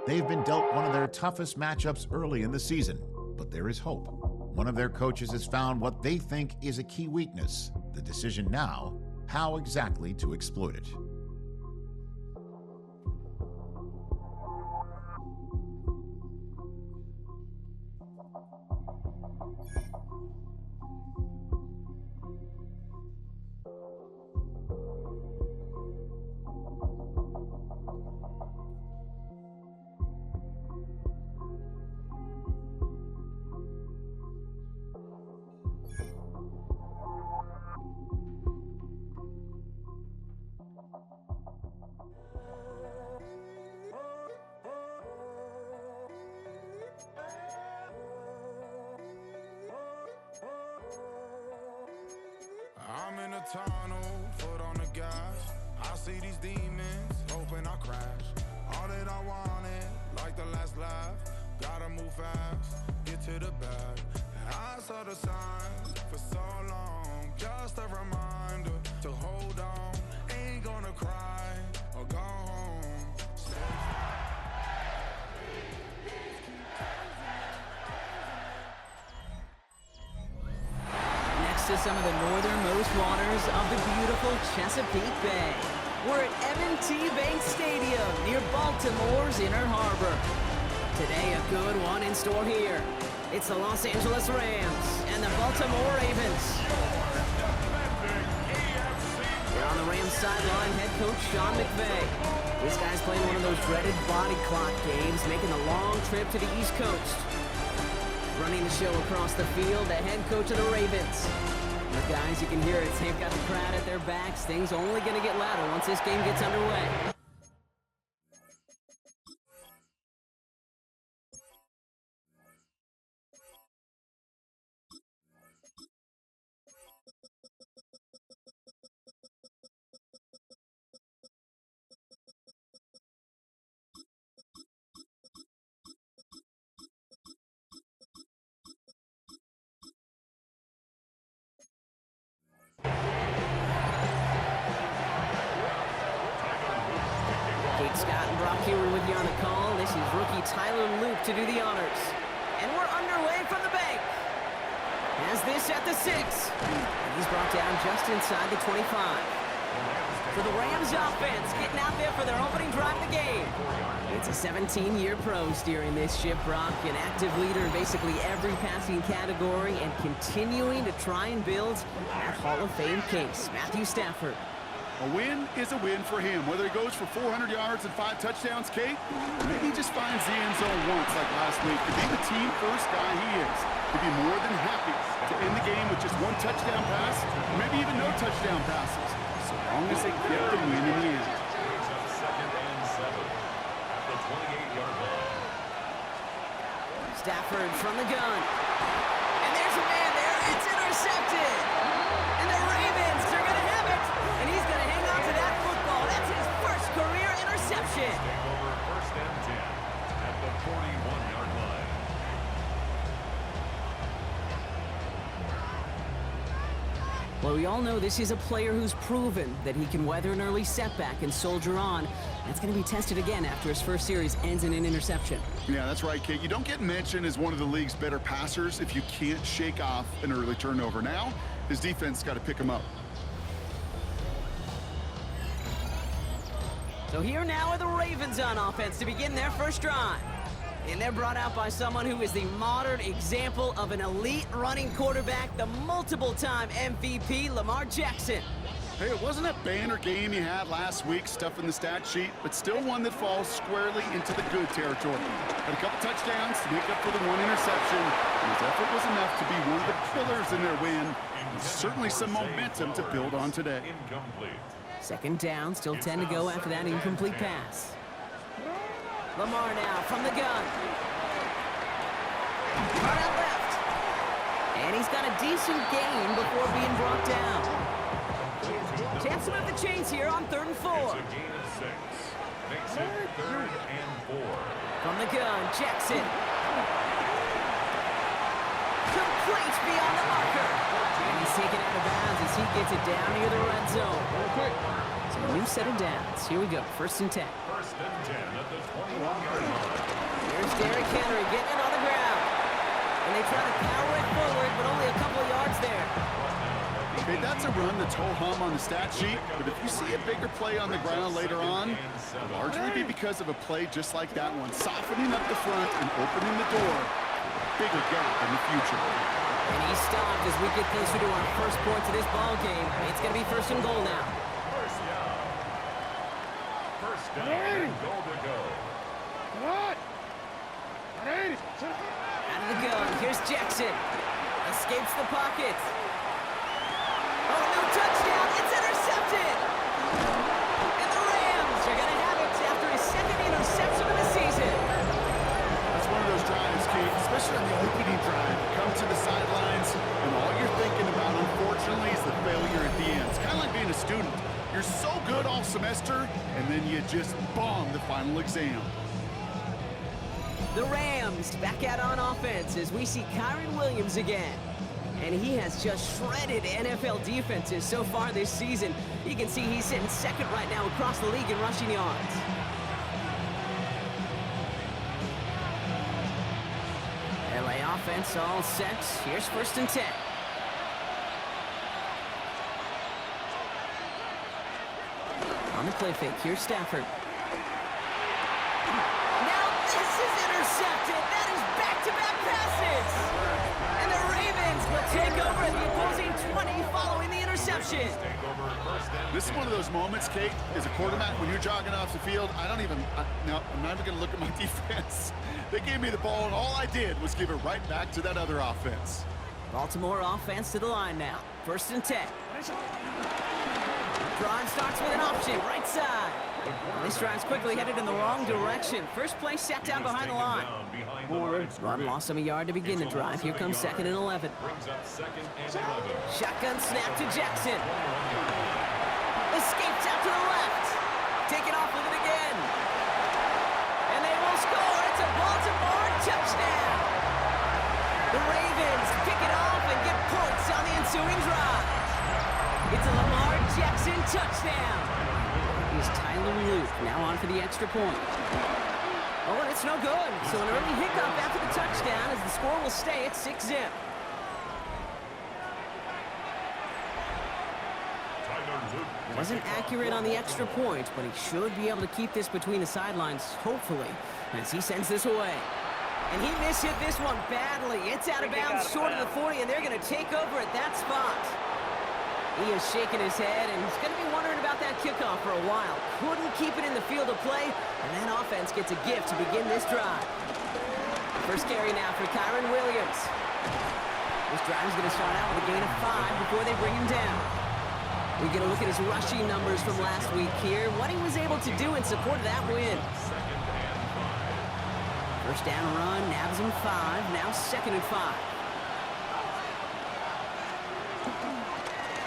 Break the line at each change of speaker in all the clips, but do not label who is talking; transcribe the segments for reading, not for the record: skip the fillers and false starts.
They've been dealt one of their toughest matchups early in the season, but there is hope. One of their coaches has found what they think is a key weakness. The decision now, how exactly to exploit it.
I'm in a tunnel, foot on the gas. I see these demons, hoping I crash. All that I wanted, like the last laugh. Gotta move fast, get to the bag. I saw the signs for so long, just a reminder to hold on. Ain't gonna cry or go home.
To some of the northernmost waters of the beautiful Chesapeake Bay. We're at M&T Bank Stadium near Baltimore's Inner Harbor. Today, a good one in store here. It's the Los Angeles Rams and the Baltimore Ravens. We're on the Rams sideline, head coach Sean McVay. This guy's playing one of those dreaded body clock games, making the long trip to the East Coast. Running the show across the field, the head coach of the Ravens. The guys, you can hear it. They've got the crowd at their backs. Things only going to get louder once this game gets underway. Scott and Brock here with you on the call. This is rookie Tyler Luke to do the honors. And we're underway from the bank. Has this at the 6. He's brought down just inside the 25. For the Rams offense, getting out there for their opening drive of the game. It's a 17-year pro steering this ship, Brock, an active leader in basically every passing category and continuing to try and build that Hall of Fame case. Matthew Stafford.
A win is a win for him. Whether he goes for 400 yards and 5 touchdowns, Kate, maybe he just finds the end zone once like last week. To be the team first guy he is, to be more than happy to end the game with just 1 touchdown pass, maybe even no touchdown passes, so long as they get the win in the end.
Second and 7 at the 28-yard line.
Stafford from the gun. And there's a man there. It's intercepted. And the Ravens are going to have it. And he's going to hang on to that football. That's his first career interception.
Take over first and 10 at the 41-yard line.
Well, we all know this is a player who's proven that he can weather an early setback and soldier on. That's going to be tested again after his first series ends in an interception.
Yeah, that's right, Kate. You don't get mentioned as one of the league's better passers if you can't shake off an early turnover. Now, his defense got to pick him up.
So here now are the Ravens on offense to begin their first drive. And they're brought out by someone who is the modern example of an elite running quarterback, the multiple-time MVP, Lamar Jackson.
Hey, it wasn't a banner game you had last week, stuff in the stat sheet, but still one that falls squarely into the good territory. Had a couple touchdowns to make up for the 1 interception, and his effort was enough to be one of the pillars in their win. And certainly some momentum to build on today.
Incomplete.
Second down, still 10 to go after that incomplete pass. Lamar now from the gun. Right out left. And he's got a decent gain before being brought down. Chance to move the chains here on 3rd and 4.
It's a gain of 6. Makes it 3rd and 4.
From the gun, Jackson. Complete beyond the marker. And he's taken out of bounds as he gets it down near the red zone. So a new set of downs. Here we go, 1st and 10.
First and 10 at the 21-yard line.
Here's Derrick Henry getting it on the ground. And they try to power it forward, but only a couple of yards there.
Okay, that's a run that's ho-hum on the stat sheet, but if you see a bigger play on the ground later on, it'll largely be because of a play just like that one, softening up the front and opening the door. Bigger gap in the future.
And he stopped as we get closer to our first points of this ball game. It's going to be 1st and goal now.
First down. First down and goal to go.
Out of the gun, here's Jackson. Escapes the pocket. Oh, no touchdown, it's intercepted! And the Rams are going to have it after his 2nd interception of the season.
That's one of those drives, Kate, especially on the opening drive. You come to the sidelines, and all you're thinking about, unfortunately, is the failure at the end. It's kind of like being a student. You're so good all semester, and then you just bomb the final exam.
The Rams back out on offense as we see Kyren Williams again. And he has just shredded NFL defenses so far this season. You can see he's sitting 2nd right now across the league in rushing yards. LA offense all set. Here's 1st and 10. On the play fake, here's Stafford. Now this is intercepted. That is back-to-back passes. And the Ravens will take over at the opposing 20 following the interception.
This is one of those moments, Kate, as a quarterback, when you're jogging off the field, I'm not even going to look at my defense. They gave me the ball, and all I did was give it right back to that other offense.
Baltimore offense to the line now. 1st and 10. Drive starts with an option, right side. This drive's quickly headed in the wrong direction. First play sat down behind the line. Run lost him a yard to begin the drive. Here comes 2nd and 11. Shotgun snap to Jackson. Escapes out to the left. Taken off with it again. And they will score. It's a Baltimore touchdown. The Ravens pick it off and get points on the ensuing drive. It's a Lamar Jackson touchdown. Here's Tyler Luke now on for the extra point. Oh, and it's no good. So an early hiccup after the touchdown as the score will stay at 6-0. Wasn't accurate on the extra point, but he should be able to keep this between the sidelines, hopefully, as he sends this away. And he mishit this one badly. It's out of bounds short of the 40, and they're going to take over at that spot. He is shaking his head, and he's going to be wondering about that kickoff for a while. Couldn't keep it in the field of play, and that offense gets a gift to begin this drive. First carry now for Kyren Williams. This drive is going to start out with a gain of 5 before they bring him down. We get a look at his rushing numbers from last week here, what he was able to do in support of that win. First down run, nabs him 5, now 2nd and 5.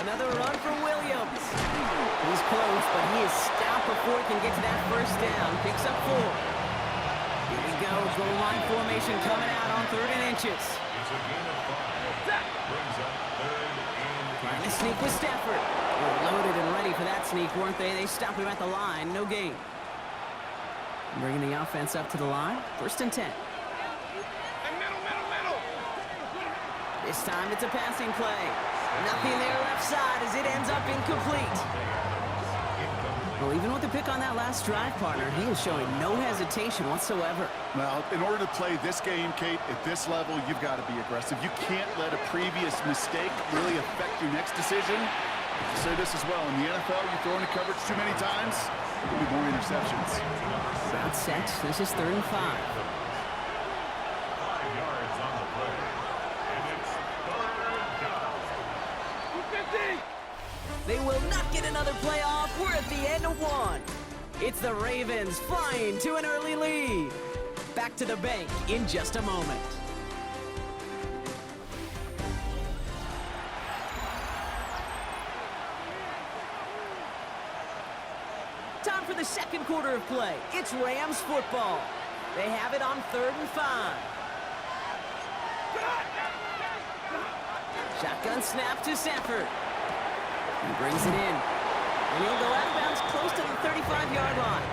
Another run for Williams. He's close, but he is stopped before he can get to that first down. Picks up 4. Here we go, goal line formation coming out on 3rd and inches. Trying to sneak with Stafford. They're loaded and ready for that sneak, weren't they? They stopped him at the line, no gain. Bringing the offense up to the line, 1st and 10. This time it's a passing play. Nothing there left side as it ends up incomplete. Well, even with the pick on that last drive, partner, he is showing no hesitation whatsoever.
Well, in order to play this game, Kate, at this level, you've got to be aggressive. You can't let a previous mistake really affect your next decision. I'll say this as well. In the NFL, you throw into coverage too many times, there'll be more interceptions.
Crowd set. This is 3rd and 5.
5 yards on the play. And it's 3rd down.
They will not get another play off. We're at the end of 1. It's the Ravens flying to an early lead. Back to the bank in just a moment. Time for the second quarter of play. It's Rams football. They have it on 3rd and 5. Shotgun snap to Stafford. He brings it in. And he'll go out of bounds close to the 35-yard line.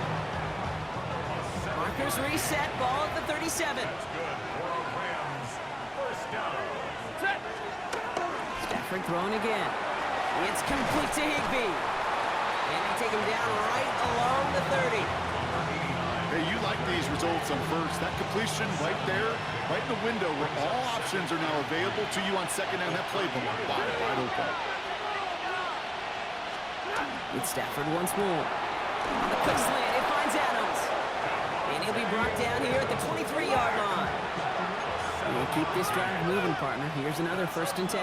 Packers reset, ball at the 37.
That's good for a Rams first down.
Stafford throwing again. It's complete to Higbee. And they take him down right along the 30.
Hey, you like these results on first. That completion right there, right in the window where all options are now available to you on second down. That playbook wide open.
It's Stafford once more. On the quick slant, it finds Adams. And he'll be brought down here at the 23-yard line. We'll keep this drive moving, partner. Here's another 1st and 10.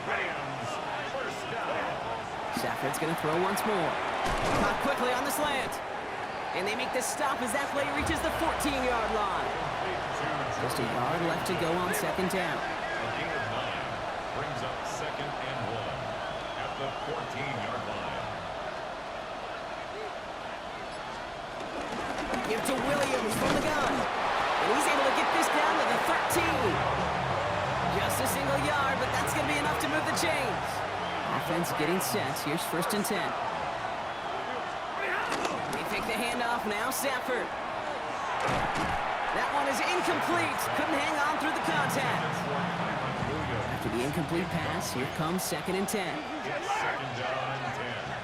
Rams first down.
Stafford's going to throw once more. Caught quickly on the slant. And they make the stop as that play reaches the 14-yard line. Just a yard left to go on 2nd down.
A gain of 9 brings up 2nd and 1 at the 14-yard line.
Give to Williams from the gun. And he's able to get this down to the 13. Just a single yard, but that's going to be enough to move the chains. Offense getting set. Here's 1st and 10. They take the handoff now, Stafford. That one is incomplete. Couldn't hang on through the contact. After the incomplete pass, here comes 2nd and 10.
It's 2nd down and 10.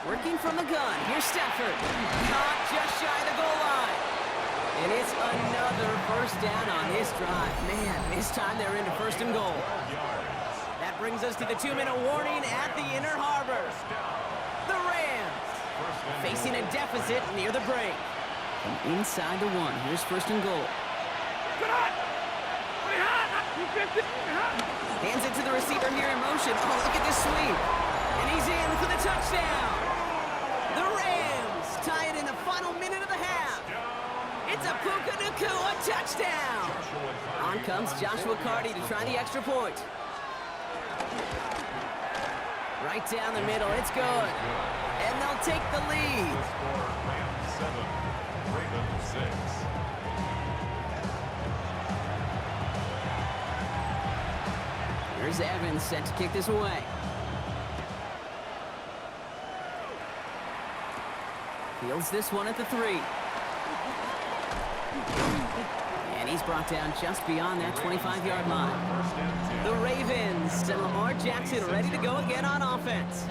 Working from the gun. Here's Stafford. Caught just shy of the goal line. And it's another 1st down on this drive. Man, this time they're into 1st and goal. That brings us to the 2-minute warning at the Inner Harbor. The Rams facing a deficit near the break. From inside the 1, here's 1st and goal. Hands it to the receiver here in motion. Oh, look at this sweep. And he's in for the touchdown. The Rams tie it in the final minute of the half. It's a Puka Nacua touchdown. On comes Joshua Carty to try the extra point. Right down the middle, it's good. And they'll take the lead.
Score Rams 7, Ravens 6.
Here's Evans set to kick this away. Fields this one at the 3. And he's brought down just beyond that 25-yard line. The Ravens send Lamar Jackson ready to go again on offense.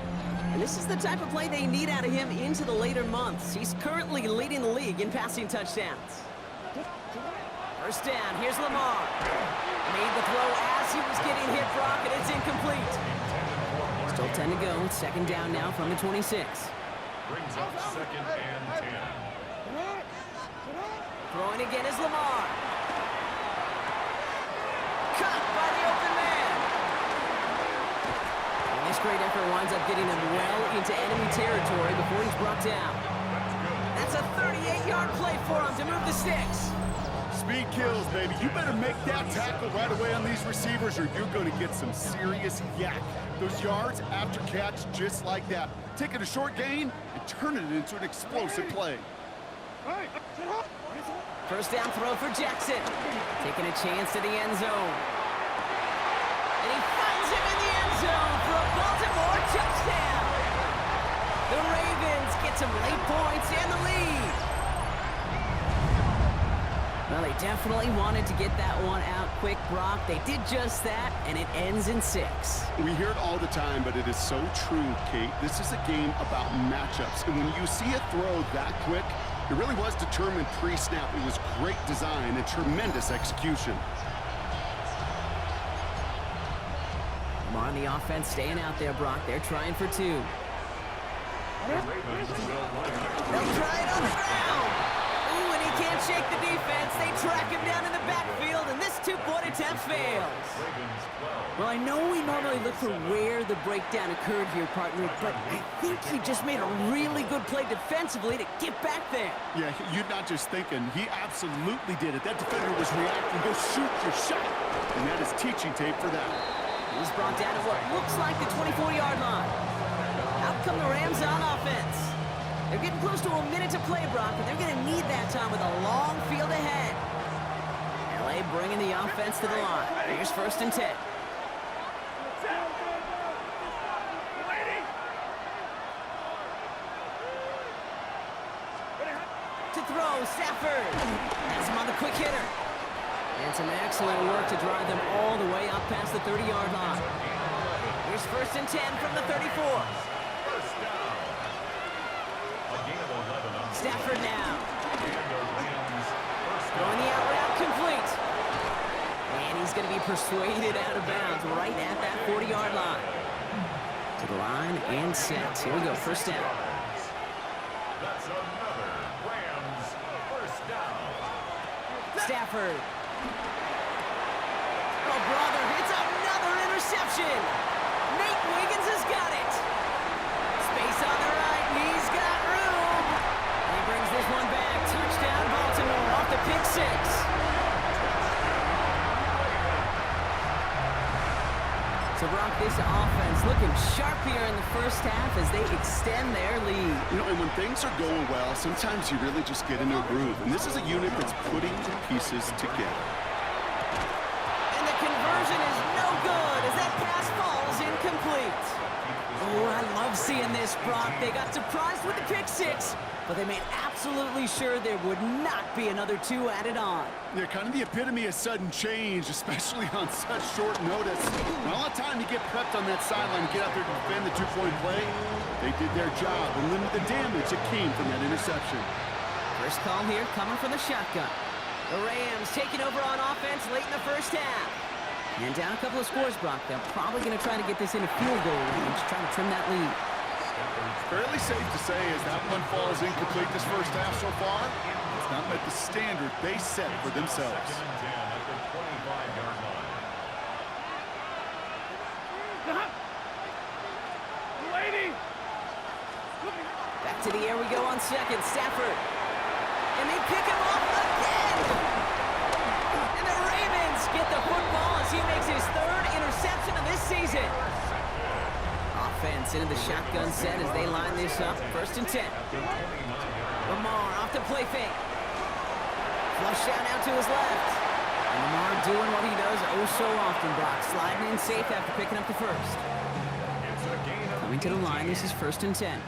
And this is the type of play they need out of him into the later months. He's currently leading the league in passing touchdowns. 1st down, here's Lamar. Made the throw as he was getting hit, Brock, and it's incomplete. Still 10 to go. 2nd down now from the 26.
Brings up 2nd and 10.
Throwing again is Lamar. Cut by the open man. And this great effort winds up getting him well into enemy territory before he's brought down. That's a 38-yard play for him to move the sticks.
Speed kills, baby. You better make that tackle right away on these receivers or you're going to get some serious yak. Those yards after catch just like that. Taking a short gain and turning it into an explosive play.
1st down throw for Jackson. Taking a chance to the end zone. And he finds him in the end zone for a Baltimore touchdown. The Ravens get some late points and the lead. Well, they definitely wanted to get that one out quick, Brock. They did just that, and it ends in 6.
We hear it all the time, but it is so true, Kate. This is a game about matchups. And when you see a throw that quick, it really was determined pre-snap. It was great design and tremendous execution.
Lamar on the offense staying out there, Brock. They're trying for 2.
The Ravens will line up.
They'll try it on the ground. Ooh, and he can't shake the defense. They track him down in the backfield, and this 2-point attempt fails.
Ravens 12.
Well, I know we normally look for where the breakdown occurred here, partner, but I think he just made a really good play defensively to get back there.
Yeah, you're not just thinking. He absolutely did it. That defender was reacting. Go shoot your shot. And that is teaching tape for that.
He's brought down to what looks like the 24-yard line. Out come the Rams on offense. They're getting close to a minute to play, Brock, but they're going to need that time with a long field ahead. LA bringing the offense to the line. Here's 1st and 10. to throw. Stafford has him on the quick hitter. And some excellent work to drive them all the way up past the 30-yard line. Here's 1st and 10 from the 34.
First down. A gain of 11 on
Stafford now.
And the Rams first down.
Throwing the out route complete. And he's going to be persuaded out of bounds right at that 40-yard line. To the line and set. Here we go, 1st down.
That's another Rams first down.
Stafford. Oh, brother, it's another interception. Nate Wiggins has got it. Space on the right, he's got room. And he brings this one back. Touchdown, Baltimore, off the pick 6. So, Brock, this offense looking sharp here in the first half as they extend their lead.
You know, and when things are going well, sometimes you really just get into a groove. And this is a unit that's putting the pieces together.
And the conversion is no good as that pass falls incomplete. Oh, I love seeing this, Brock. They got surprised with the pick 6, but they made absolutely sure there would not be another 2 added on.
Yeah, kind of the epitome of sudden change, especially on such short notice. Not a lot of time to get prepped on that sideline and get out there to defend the 2-point play. They did their job and limit the damage that came from that interception.
First call here coming from the shotgun. The Rams taking over on offense late in the first half. And down a couple of scores, Brock. They're probably going to try to get this into field goal range, trying to trim that lead.
Fairly safe to say as that one falls incomplete this first half so far, it's not met the standard they set for themselves.
2nd and 10 at the 25-yard line.
Back to the air we go on 2nd. Stafford. And they pick him off again. And the Ravens get the football as he makes his 3rd interception of this season. Offense into the shotgun set as they line this up. 1st and 10. Lamar off the play fake. Flush out now to his left. And Lamar doing what he does oh so often, Brock. Sliding in safe after picking up the 1st.
It's a gain of
Coming to the line, this is 1st and 10.
And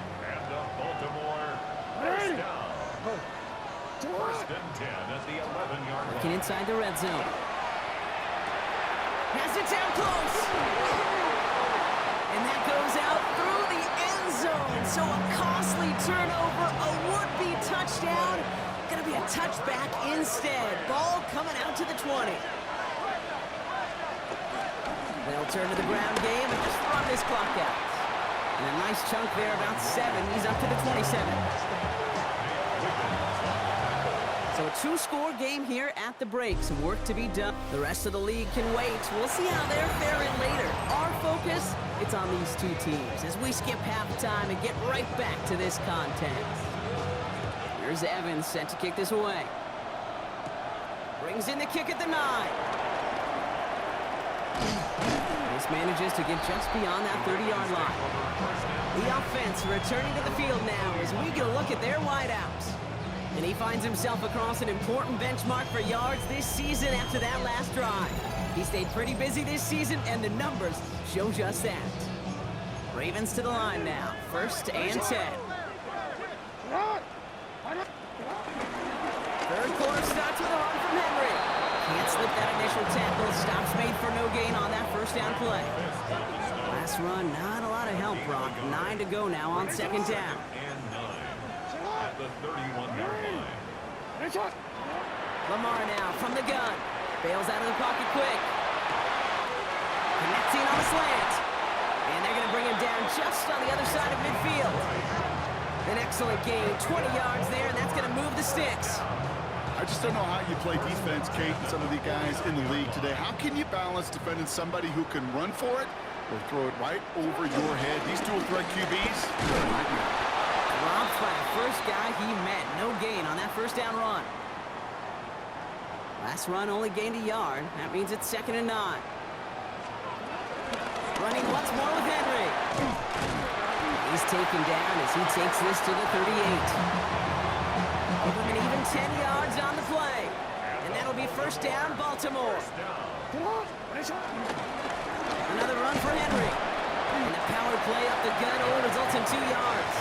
the Baltimore first down. 1st and 10 at the 11-yard line.
Working inside the red zone. Has it down close. And that goes out through the end zone. So a costly turnover, a would-be touchdown. Going to be a touchback instead. Ball coming out to the 20. They'll turn to the ground game and just run this clock out. And a nice chunk there, about 7. He's up to the 27. So a 2-score game here at the break. Some work to be done. The rest of the league can wait. We'll see how they're faring later. Our focus, it's on these two teams as we skip halftime and get right back to this contest. Here's Evans set to kick this away. Brings in the kick at the 9. This manages to get just beyond that 30-yard line. The offense returning to the field now as we get a look at their wideouts. And he finds himself across an important benchmark for yards this season after that last drive. He stayed pretty busy this season, and the numbers show just that. Ravens to the line now. 1st and 10. Third quarter starts with a run from Henry. Can't slip that initial tackle. Stops made for no gain on that 1st down play. Last run, not a lot of help, Brock. 9 to go now on 2nd down.
And 9 at the 31-yard line.
Lamar now from the gun. Bails out of the pocket quick. Connecting on a slant. And they're going to bring him down just on the other side of midfield. An excellent gain, 20 yards there, and that's going to move the sticks.
I just don't know how you play defense, Kate, and some of the guys in the league today. How can you balance defending somebody who can run for it or throw it right over your head? These dual threat QBs,
Rob Flat, first guy he met. No gain on that 1st down run. Last run only gained a yard. That means it's 2nd and 9. Running once more with Henry. He's taken down as he takes this to the 38. Give him an even 10 yards on the play. And that'll be 1st down, Baltimore. Another run for Henry. And the power play up the gut only results in 2 yards.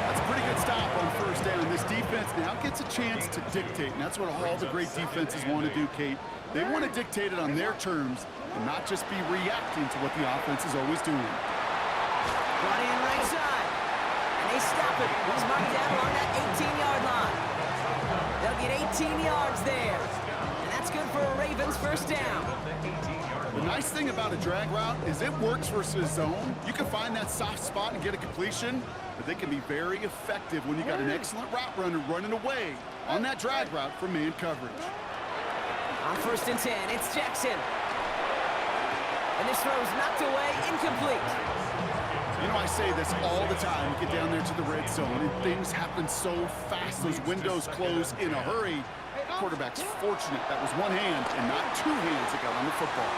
that's a pretty good stop on 1st down. This defense defense now gets a chance to dictate, and that's what all the great defenses want to do, Kate. They want to dictate it on their terms and not just be reacting to what the offense is always doing.
Brought in right side. And they stop it. He's marked down along that 18-yard line. They'll get 18 yards there. And that's good for a Ravens first down.
The nice thing about a drag route is it works versus zone. You can find that soft spot and get a completion, but they can be very effective when you got an excellent route runner running away on that drag route from man coverage.
On 1st and 10, it's Jackson. And this throw's knocked away, incomplete.
You know, I say this all the time. You get down there to the red zone, and things happen so fast. Those windows close in a hurry. The quarterback's fortunate that was one hand and not two hands that got on the football.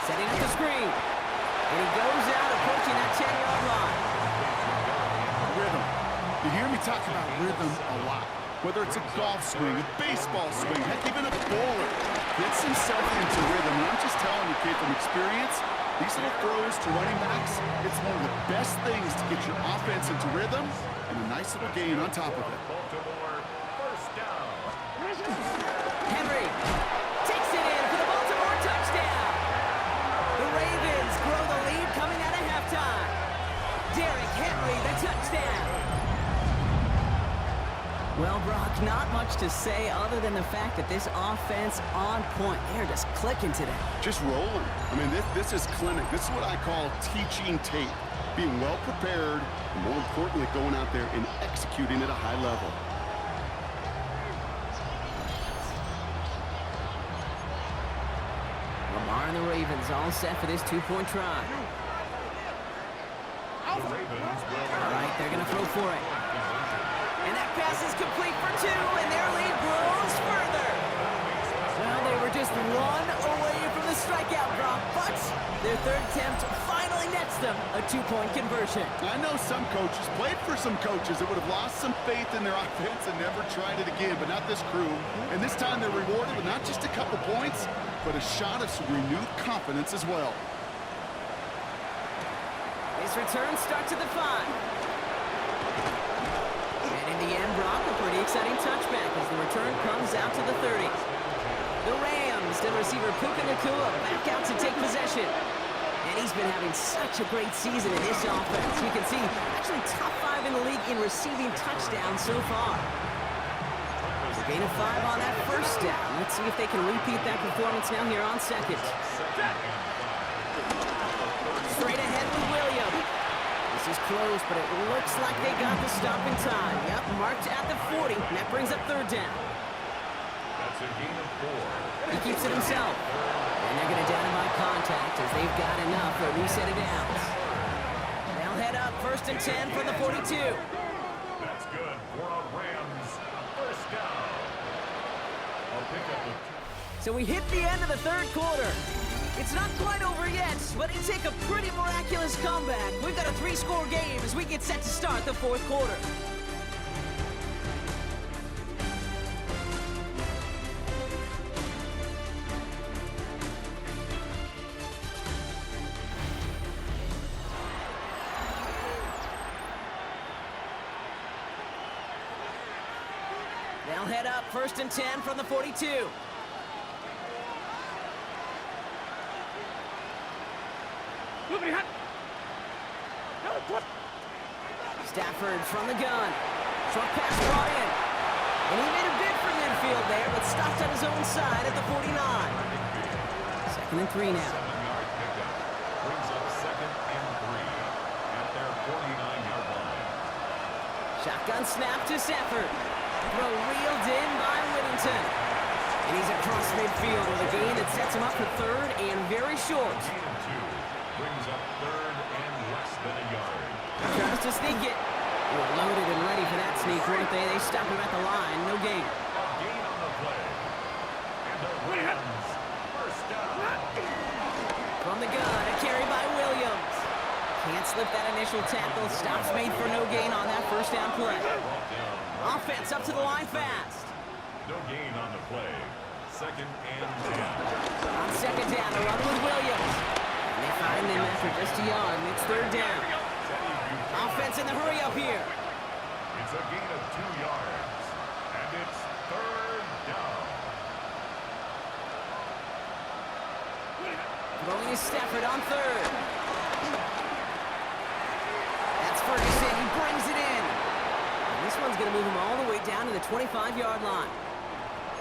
Setting up the screen. And he goes out approaching that 10-yard line.
Rhythm. You hear me talk about rhythm a lot. Whether it's a golf swing, a baseball swing, heck, even a bowler gets himself into rhythm. And I'm just telling you, kid, from experience, these little throws to running backs, it's one of the best things to get your offense into rhythm and a nice little gain on top of it.
Henry takes it in for the Baltimore touchdown. The Ravens grow the lead coming out of halftime. Derrick Henry, the touchdown. Well, Brock, not much to say other than the fact that this offense on point. They're just clicking today.
Just rolling. I mean, this is clinic. This is what I call teaching tape. Being well prepared, and more importantly, going out there and executing at a high level.
Lamar and the Ravens all set for this two-point try. All right, they're going to throw for it. And that pass is complete for 2, and their lead grows further. Well, they were just one away from the strikeout, Brock, but their third attempt finally nets them a two-point conversion.
I know some coaches, played for some coaches that would have lost some faith in their offense and never tried it again, but not this crew. And this time they're rewarded with not just a couple points, but a shot of some renewed confidence as well.
His return starts at the 5. And in the end, Brock, a pretty exciting touchback as the return comes out to the 30. The Rams, the receiver Puka Nacua back out to take possession. And he's been having such a great season in this offense. You can see actually top 5 in the league in receiving touchdowns so far. A gain of 5 on that first down. Let's see if they can repeat that performance now here on second. Straight ahead with Williams. This is close, but it looks like they got the stop in time. Yep, marked at the 40, and that brings up third down.
That's a gain of 4.
He keeps it himself. And they're going to down him by contact as they've got enough for a new set of downs. They'll head up 1st and 10 from the 42.
That's good for a Rams first down. I'll pick up the...
So we hit the end of the third quarter. It's not quite over yet, but it take a pretty miraculous comeback. We've got a 3-score game as we get set to start the fourth quarter. They'll head up 1st and 10 from the 42. Stafford from the gun. Short pass brought in. And he made a bid for midfield there, but stopped on his own side at the 49. 2nd and 3 now.
7-yard pickup brings up 2nd and 3 at their 49-yard line.
Shotgun snap to Stafford. Throw reeled in by Whittington. And he's across midfield with a gain that sets him up for third and very short.
Gain of 2 brings up 3rd and less than a yard.
Tries to sneak it. They were loaded and ready for that sneak, weren't they? They stop him at the line. No gain.
A gain on the play. And the Rams first down.
From the gun, a carry by Williams. Can't slip that initial tackle. Stops made for no gain on that first down play. Offense up to the line fast.
No gain on the play. 2nd and 10.
On 2nd down, a run with Williams. And they find him after just a yard, and it's 3rd down. Offense in the hurry up here.
It's a gain of 2 yards.
Throwing is Stafford on third. That's Ferguson. He brings it in. And this one's going to move him all the way down to the 25-yard line.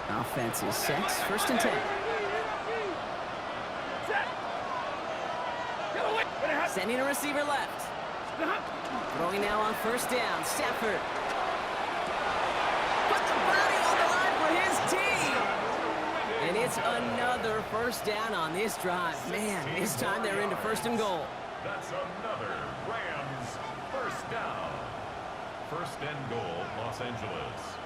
Offense is set. First and 10. Sending a receiver left. Throwing now on first down. Stafford. Put the body on the line for his team. And it's another first down on this drive. Man, this time they're into first and goal.
That's another Rams first down. First and goal, Los Angeles.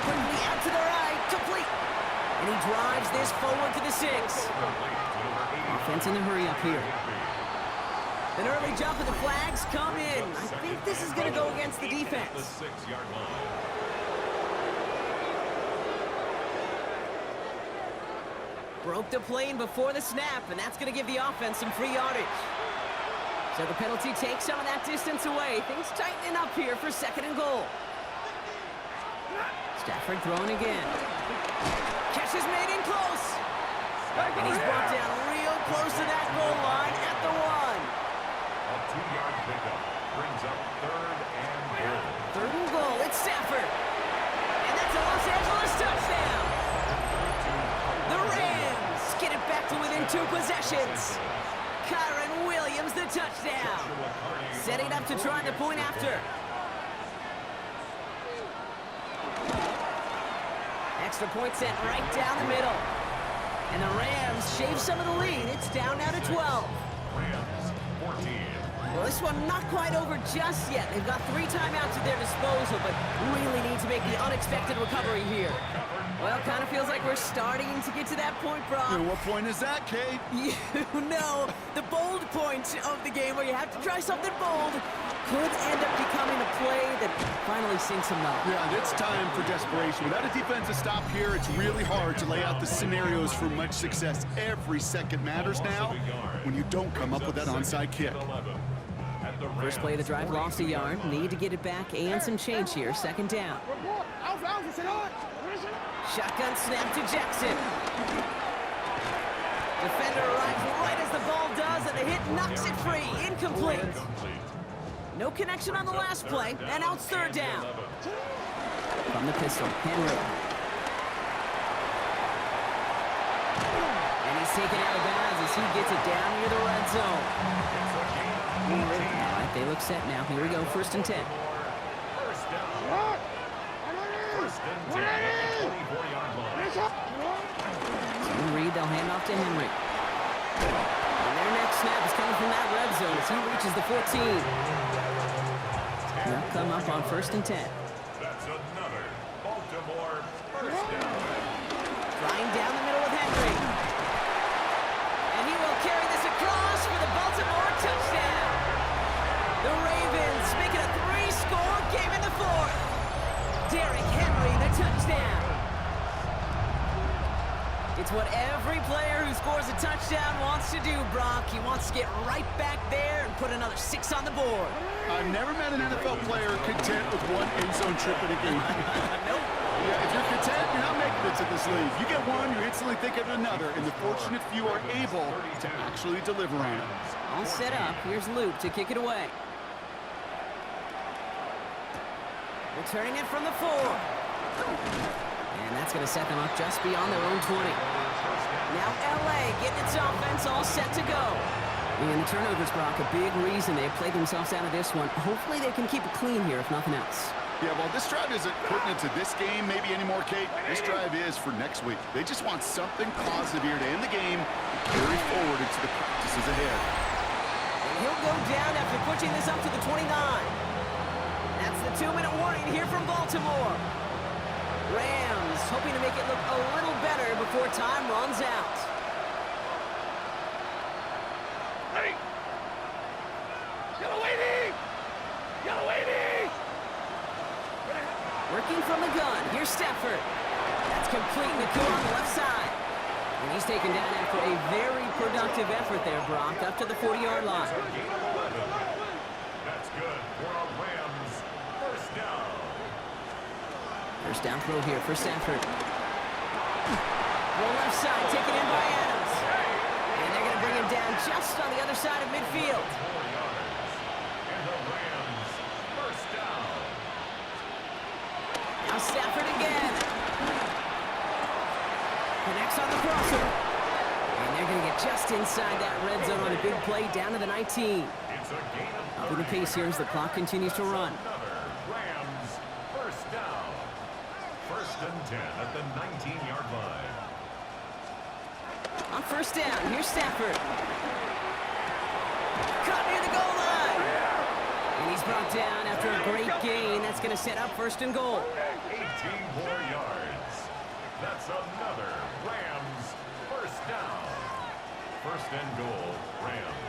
Quickly out to the right. Complete. And he drives this forward to the 6. Offense in a hurry up here. An early jump and the flags come in. I think this is going to go against the defense.
The 6-yard line.
Broke the plane before the snap, and that's going to give the offense some free yardage. So the penalty takes some of that distance away. Things tightening up here for second and goal. Stafford throwing again. Catch is made in close. And he's brought down real close to that goal line at the 1.
A 2-yard pickup brings up third and goal.
Third and goal, it's Stafford. And that's a Los Angeles touchdown. The Rams get it back to within 2 possessions. Kyron Williams, the touchdown. Setting up to try the point after. Extra point sent right down the middle. And the Rams shave some of the lead. It's down now to 12.
Rams 14.
Well, this one not quite over just yet. They've got 3 timeouts at their disposal, but really need to make the unexpected recovery here. Well, kind of feels like we're starting to get to that point, Brock.
And what point is that, Kate?
You know, the bold point of the game where you have to try something bold could end up becoming a play that finally sinks them up.
Yeah, it's time for desperation. Without a defensive stop here, it's really hard to lay out the scenarios for much success. Every second matters now when you don't come up with that onside kick.
First play of the drive, lost a yard. Need to get it back and some change here. Second down. Shotgun snap to Jackson. Defender arrives right as the ball does, and the hit knocks it free. Incomplete. No connection on the last play, and out third down. From the pistol, Henry. And he's taken out of bounds as he gets it down near the red zone. All right, they look set now. Here we go, first and 10.
First down. First and 10 at the 24-yard line.
So Reed, they'll hand off to Henry. And their next snap is coming from that red zone as he reaches the 14. They'll come up on first and 10.
That's another Baltimore first down.
Flying down the middle with Henry. And he will carry this across for the Baltimore touchdown. The Ravens make it a 3-score game in the 4th. Derrick Henry, the touchdown. It's what every player who scores a touchdown wants to do, Brock. He wants to get right back there and put another 6 on the board.
I've never met an NFL player content with one end zone trip in a game.
Nope.
Yeah, if you're content, you're not making it to this league. You get one, you instantly think of another, and the fortunate few are able to actually deliver on it.
All set up. Here's Luke to kick it away. Returning it from the 4. And that's going to set them up just beyond their own 20. Now L.A. getting its offense all set to go. And the turnovers, Brock, a big reason they've played themselves out of this one. Hopefully they can keep it clean here, if nothing else.
Yeah, well, this drive isn't putting it to this game maybe anymore, Kate. This drive is for next week. They just want something positive here to end the game and carry forward into the practices ahead.
And he'll go down after pushing this up to the 29. That's the 2-minute warning here from Baltimore. Rams hoping to make it look a little better before time runs out.
Ready? Yellow wavy! Yellow wavy!
Working from the gun, here's Stafford. That's complete, Naku on the left side. And he's taken down after a very productive effort there, Brock, up to the 40-yard line.
That's good for a Rams first down.
First down throw here for Stafford. Well, left side, taken in by Adams. And they're going to bring him down just on the other side of midfield.
4 yards. And the Rams, first down.
Now Stafford again. Connects on the crosser. And they're going to get just inside that red zone on a big play down to the 19.
It's a gain of
Up in the pace here as the clock continues to run.
another Rams, first down. First and 10 at the 19-yard line.
On first down, here's Stafford. Caught near the goal line. And he's brought down after a great gain. That's going to set up first and goal.
18 more yards. That's another Rams, first down. First and goal, Rams.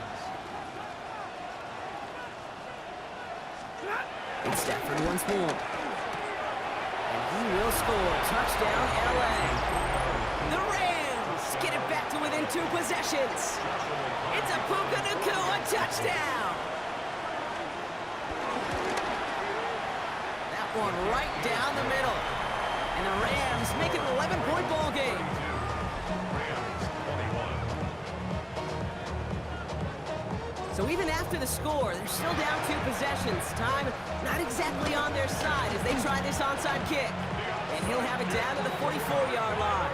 It's Stafford once more. And he will score. Touchdown, LA. The Rams get it back to within 2 possessions. It's a Puka Nacua touchdown. That one right down the middle. And the Rams make it an 11-point ball game.
Rams, 21.
So even after the score, they're still down 2 possessions. Time not exactly on their side as they try this onside kick. And he'll have it down to the 44-yard line.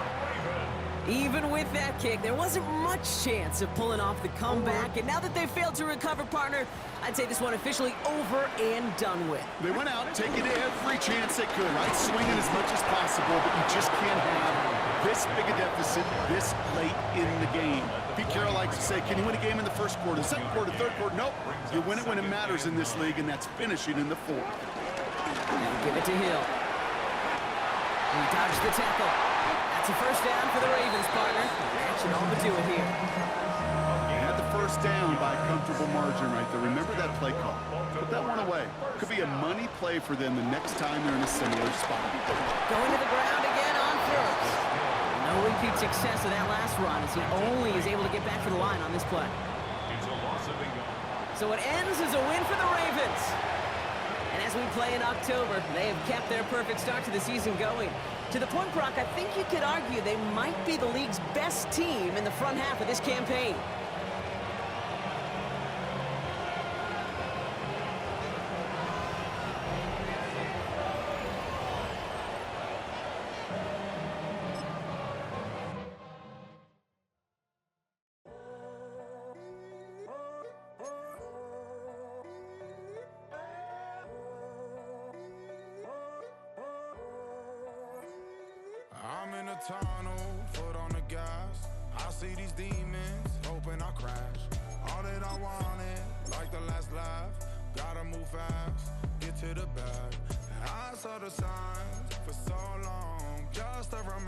Even with that kick, there wasn't much chance of pulling off the comeback. And now that they've failed to recover, partner, I'd say this one officially over and done with.
They went out taking every chance they could, right? Swinging as much as possible, but you just can't have this big a deficit this late in the game. Pete Carroll likes to say, can you win a game in the first quarter, second quarter, third quarter? Nope. You win it when it matters in this league, and that's finishing in the fourth.
Now give it to Hill. He dodged the tackle. That's a first down for the Ravens, partner. That should all but do it here.
They had the first down by a comfortable margin right there. Remember that play call. Put that one away. Could be a money play for them the next time they're in a similar spot.
Going to the ground again on first. No repeat success of that last run as he only is able to get back to the line on this play.
It's a loss of a yard.
So it ends as a win for the Ravens. And as we play in October, they have kept their perfect start to the season going. To the point, Brock, I think you could argue they might be the league's best team in the front half of this campaign.
I'm in a tunnel, foot on the gas. I see these demons, hoping I crash. All that I wanted, like the last laugh. Gotta move fast, get to the bag. I saw the signs for so long, just to remind